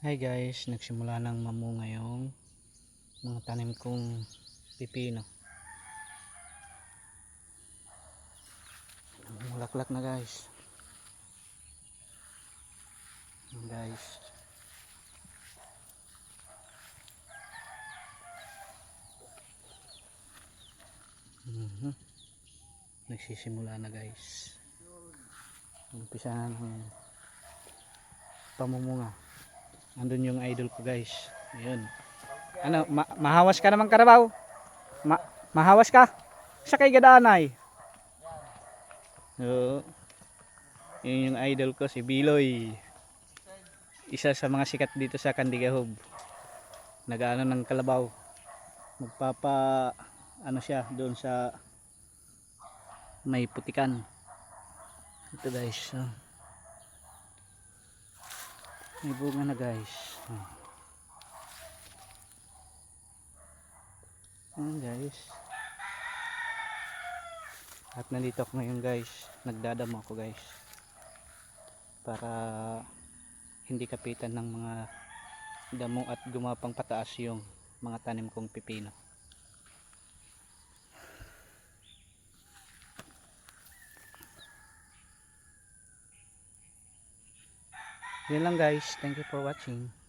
Hi guys, nagsimula ng mamunga yung mga tanim kong pipino. Mulaklak na guys. Yan guys. Nagsisimula na guys. Umpisa na ng pamumunga. Andun yung idol ko guys. Ayun. Ano, mahawas ka naman Karabaw? Mahawas ka? Sa kay gadanay. Oo. Yun yung idol ko si Biloy. Isa sa mga sikat dito sa Candigahob. Nag-ano ng kalabaw. Magpapa ano siya doon sa may putikan. Ito guys. May bunga na guys. Ayan guys. At nandito ako ngayon guys. Nagdadamo ako guys. Para hindi kapitan ng mga damo at gumapang pataas yung mga tanim kong pipino. Yan lang guys. Thank you for watching.